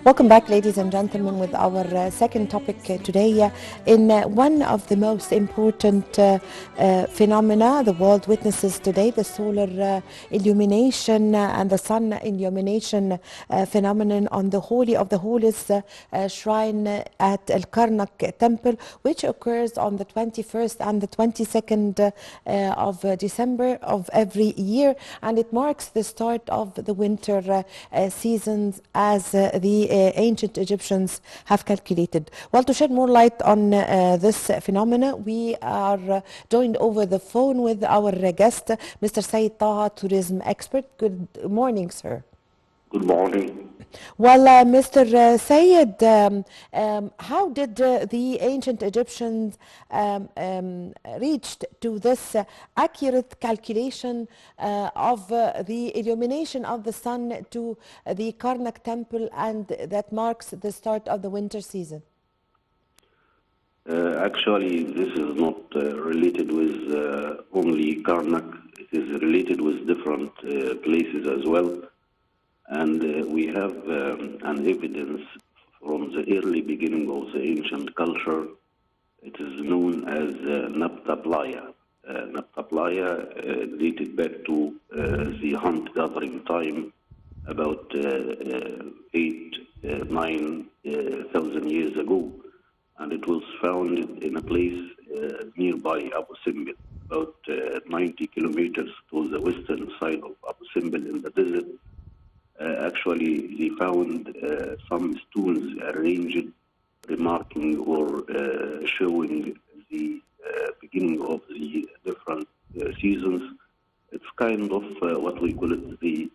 Welcome back, ladies and gentlemen, with our second topic today. In one of the most important phenomena the world witnesses today, the solar illumination and the sun illumination phenomenon on the Holy of the Holies shrine at El Karnak temple, which occurs on the 21st and the 22nd of December of every year, and it marks the start of the winter seasons as the ancient Egyptians have calculated. Well, to shed more light on this phenomena, we are joined over the phone with our guest, Mr. Said Taha, tourism expert. Good morning, sir. Good morning. Well, Mr. Sayed, how did the ancient Egyptians reached to this accurate calculation of the illumination of the sun to the Karnak temple, and that marks the start of the winter season? Actually, this is not related with only Karnak. It is related with different places as well. And we have an evidence from the early beginning of the ancient culture. It is known as Nabta Playa. Nabta Playa dated back to the hunt-gathering time, about 9,000 years ago. And it was found in a place nearby Abu Simbel, about 90 kilometers to the western side of Abu Simbel in the desert. Actually, they found some stones arranged, remarking or showing the beginning of the different seasons. It's kind of what we call it the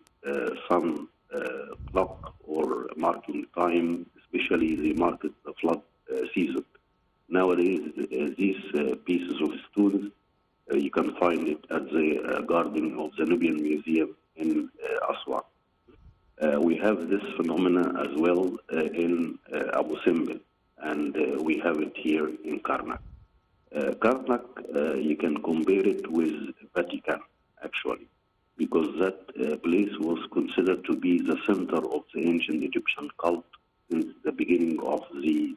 sun clock, or marking time, especially they mark it the flood season. Nowadays, these pieces of stones, you can find it at the Garden of the Nubian Museum in Aswan. We have this phenomena as well in Abu Simbel, and we have it here in Karnak. Karnak, you can compare it with Vatican, actually, because that place was considered to be the center of the ancient Egyptian cult since the beginning of the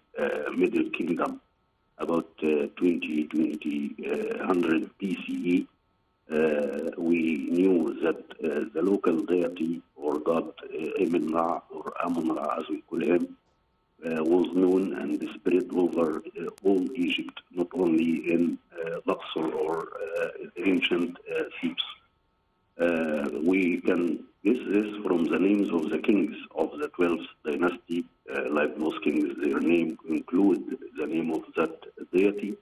Middle Kingdom, about 100 BCE. We knew that the local deity or god Emin-Ra, or Amun-Ra as we call him, was known and spread over all Egypt, not only in Luxor or ancient Thebes. We can guess this from the names of the kings of the 12th dynasty. Like most kings, their name include the name of that deity,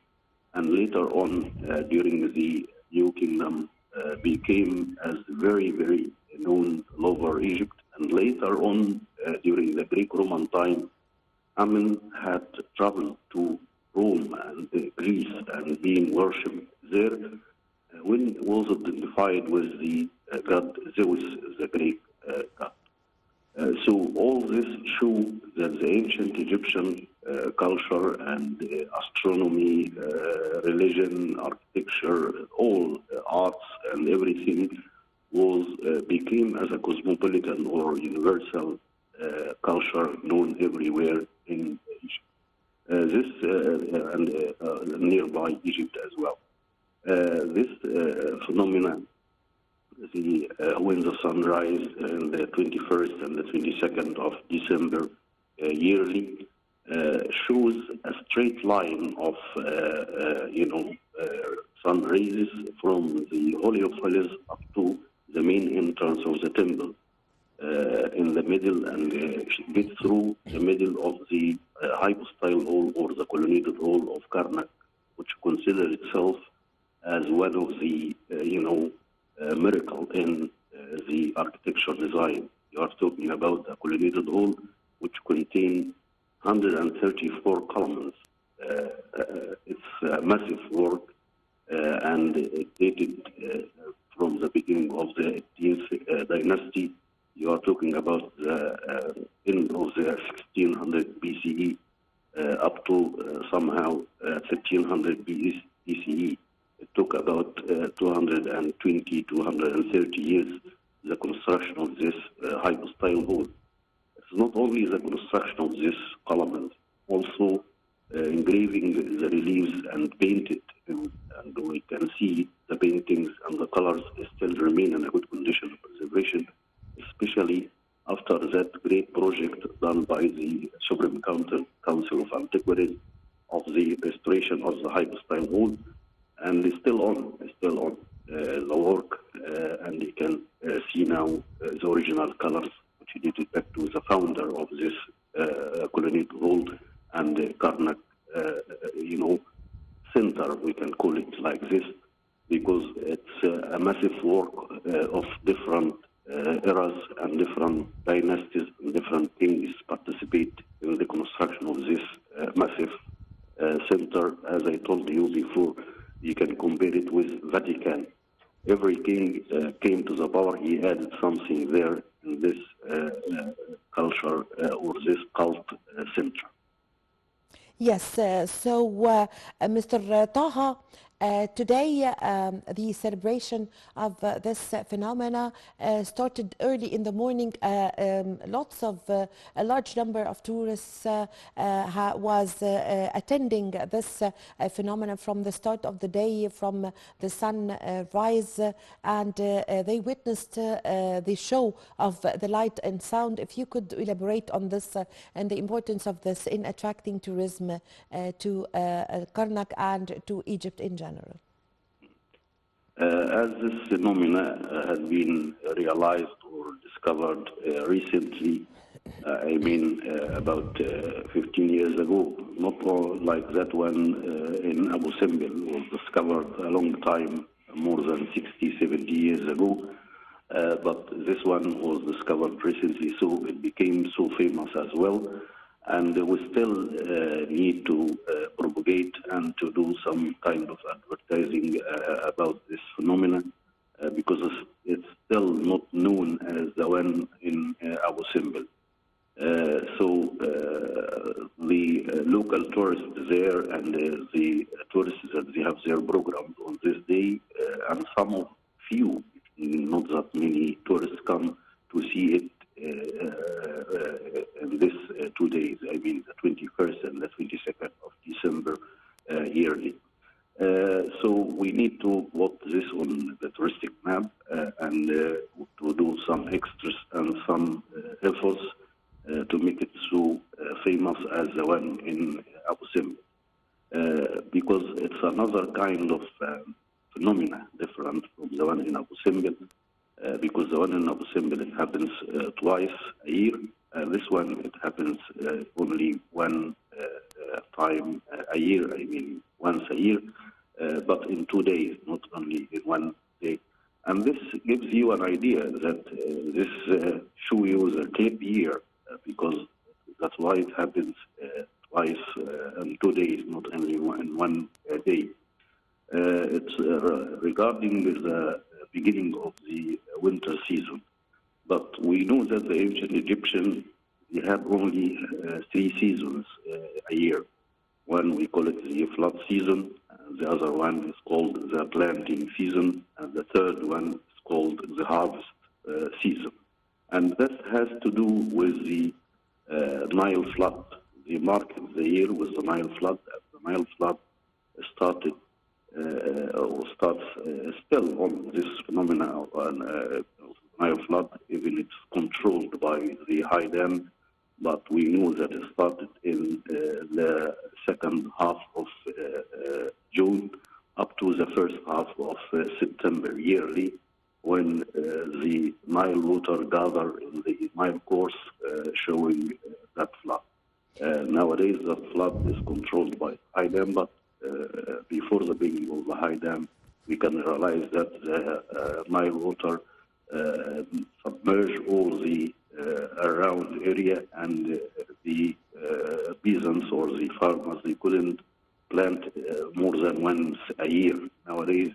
and later on during the New Kingdom became as very, very known all over Egypt. And later on, during the Greek-Roman time, Amun had traveled to Rome and Greece and being worshipped there when it was identified with the god Zeus, the Greek god. So all this show that the ancient Egyptian culture and astronomy, religion, architecture, all arts and everything was became as a cosmopolitan or universal culture known everywhere in Egypt. And nearby Egypt as well. This phenomenon, when the sun rises on the 21st and the 22nd of December yearly, shows a straight line of, sun rays from the Holy of Holies up to the main entrance of the temple in the middle, and get through the middle of the hypostyle hall or the colonnaded hall of Karnak, which considers itself as one of the, miracle in the architecture design. You are talking about a colonnaded hall which contains 134 columns. It's a massive work, and it dated from the beginning of the 18th dynasty. You are talking about the end of the 1600 BCE up to somehow 1300 BCE. It took about 220, 230 years, the construction of this hypostyle hall. it's not only the construction of this column, also engraving the reliefs and paint it, and we can see the paintings and the colors still remain in a good condition of preservation, especially after that great project done by the Supreme Council of Antiquities of the restoration of the Hypostyle Hall, and it's still on, the work, and you can see now the original colors, which dated back to the founder of this colonnade hall and Karnak, center, we can call it like this, because it's a massive work of different eras and different dynasties and different kings participate in the construction of this massive center. As I told you before, you can compare it with Vatican. Every king came to the power, he added something there in this culture or this cult center. Yes, Mr. Taha, today the celebration of this phenomena started early in the morning. A large number of tourists was attending this phenomena from the start of the day, from the sun rise, and they witnessed the show of the light and sound. If you could elaborate on this and the importance of this in attracting tourism to Karnak and to Egypt in general. As this phenomena had been realized or discovered recently, about 15 years ago, not like that one in Abu Simbel was discovered a long time, more than 60, 70 years ago, but this one was discovered recently, so it became so famous as well. And we still need to propagate and to do some kind of advertising about this phenomenon because it's still not known as the one in Abu Simbel. The local tourists there and the tourists that they have their programs on this day, and some of few, not that many tourists come to see it in this 2 days, the 21st and the 22nd of December yearly. So we need to put this on the touristic map and to do some extras and some efforts to make it so famous as the one in Abu Simbel, because it's another kind of phenomena different from the one in Abu Simbel. Because the one in Abu Simbel, it happens twice a year. This one, it happens only one time a year, once a year, but in 2 days, not only in 1 day. And this gives you an idea that this show you the clip year, because that's why it happens twice in 2 days, not only in 1 day. It's regarding the beginning of the winter season. But we know that the ancient Egyptians, they had only 3 seasons a year. One, we call it the flood season, and the other one is called the planting season, and the third one is called the harvest season. And that has to do with the Nile flood. They marked the year with the Nile flood. The Nile flood started or starts still on this phenomena of Nile flood, even it's controlled by the high dam, but we know that it started in the second half of June up to the first half of September yearly, when the Nile water gather in the Nile course, showing that flood. Nowadays, that flood is controlled by high dam, but before the beginning of the high dam, we can realize that the Nile water submerge all the around area, and the peasants or the farmers, they couldn't plant more than once a year. Nowadays,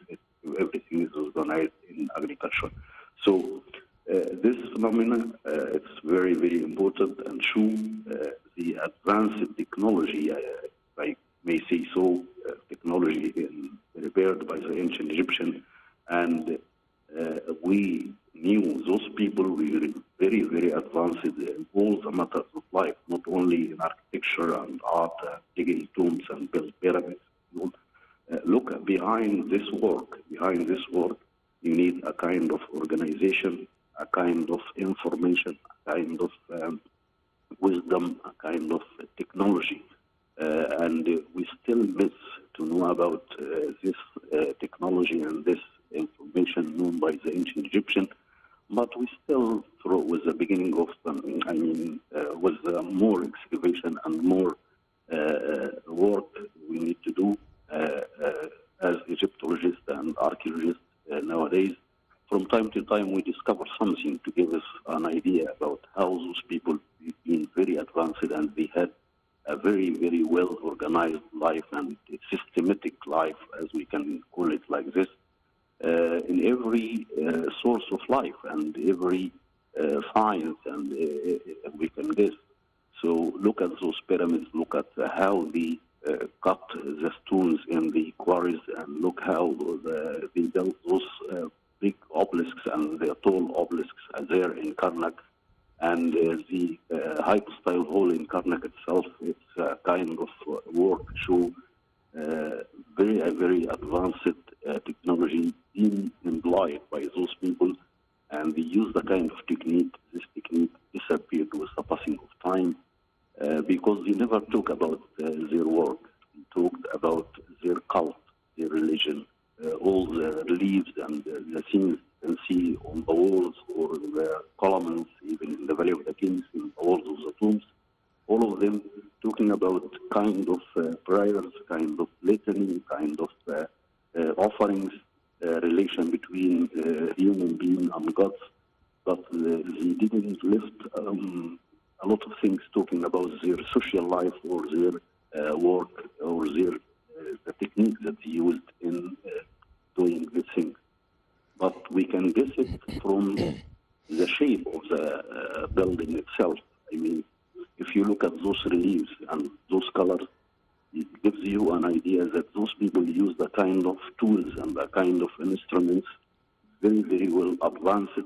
everything is organized in agriculture. So this phenomenon, it's very, very important and show the advanced technology, I may say so, technology prepared by the ancient Egyptian, and we knew those people were very, very advanced in all the matter life, not only in architecture and art, digging tombs and build pyramids. Look behind this work. Behind this work, you need a kind of organization, a kind of information, a kind of wisdom, a kind of technology. And we still miss to know about this technology and this information known by the ancient Egyptian. But we still, with the beginning of, with more excavation and more work we need to do as Egyptologists and archaeologists nowadays, from time to time we discover something to give us an idea about how those people been very advanced and they had a very, very well organized life and systematic life, as we can call it like this, in every source of life and every science, and we can guess. So look at those pyramids, look at how they cut the stones in the quarries, and look how they built those big obelisks and the tall obelisks there in Karnak. And the hypostyle hall in Karnak itself, it's a kind of work show very advanced technology being employed by those people, and they use the kind of technique. This technique disappeared with the passing of time because they never talk about their work. They talked about their cult, their religion, all the reliefs and the things you can see on the walls or the columns, even in the Valley of the Kings, in the walls of the tombs. All of them talking about kind of prayers, kind of litany, kind of offerings, relation between human being and gods. But they didn't lift a lot of things talking about their social life or their work or their the techniques that they used in doing these things. But we can guess it from the shape of the building itself. I mean, if you look at those reliefs and those colors, it gives you an idea that those people use the kind of tools and the kind of instruments very, very well advanced,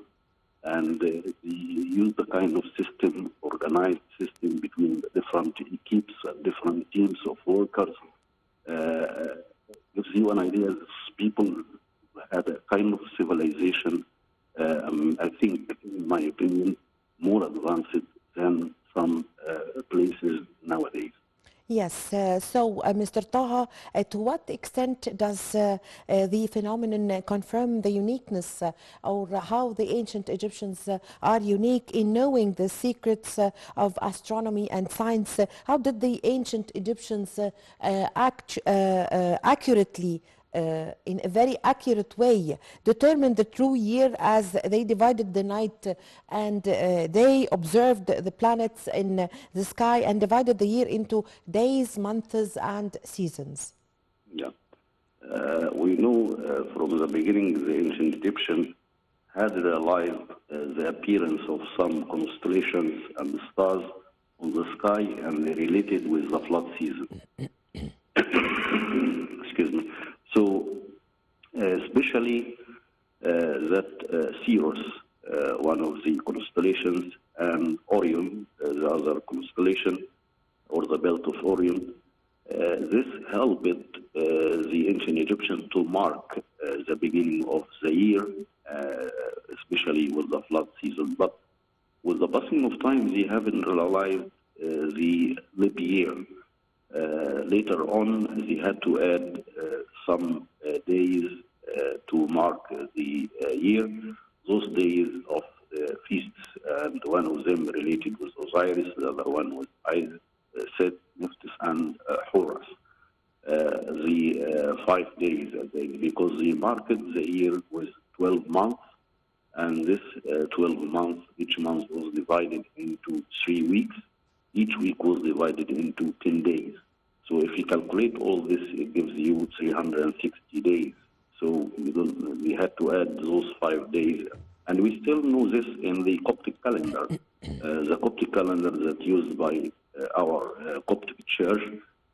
and they use the kind of system, organized system between the different equipes and different teams of workers. Gives you an idea that people had a kind of civilization, I think, in my opinion, more advanced than some places nowadays. Yes, Mr. Taha, to what extent does the phenomenon confirm the uniqueness or how the ancient Egyptians are unique in knowing the secrets of astronomy and science? How did the ancient Egyptians act accurately, in a very accurate way, determine the true year as they divided the night and they observed the planets in the sky and divided the year into days, months, and seasons? Yeah. We know from the beginning the ancient Egyptians had realized the appearance of some constellations and stars on the sky, and they related with the flood season. Excuse me. So, especially that Sirius, one of the constellations, and Orion, the other constellation, or the belt of Orion, this helped the ancient Egyptians to mark the beginning of the year, especially with the flood season. But with the passing of time, they haven't realized the leap year. Later on, they had to add some days to mark the year. Those days of feasts, and one of them related with Osiris, the other one was Isis, Set, Nephthys, and Horus. The 5 days, because they marked the year with 12 months, and this 12 months, each month was divided into 3 weeks. Each week was divided into 10 days. So if you calculate all this, it gives you 360 days. So we had to add those 5 days. And we still know this in the Coptic calendar. The Coptic calendar that's used by our Coptic church,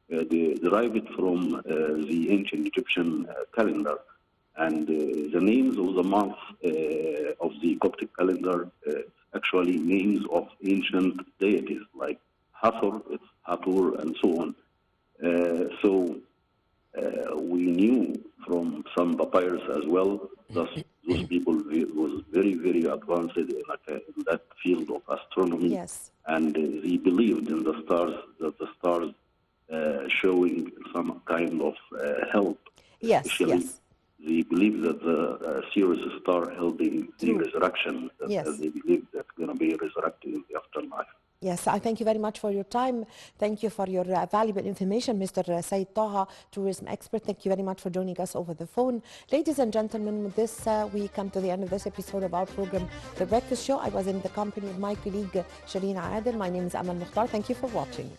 they derived from the ancient Egyptian calendar. And the names of the months of the Coptic calendar actually names of ancient deities like Hathor, it's Hathor, and so on. So we knew from some papyrus as well that those people was very, very advanced in that field of astronomy. Yes. And they believed in the stars, that the stars showing some kind of help. Yes, Especially, yes. they believe that the Sirius star helping the True. resurrection. That Yes. they believe that's going to be resurrected in the afterlife. Yes, I thank you very much for your time. Thank you for your valuable information, Mr. Said Taha, tourism expert. Thank you very much for joining us over the phone. Ladies and gentlemen, with this, we come to the end of this episode of our program, The Breakfast Show. I was in the company of my colleague, Sharina Adel. My name is Amal Mukhtar. Thank you for watching.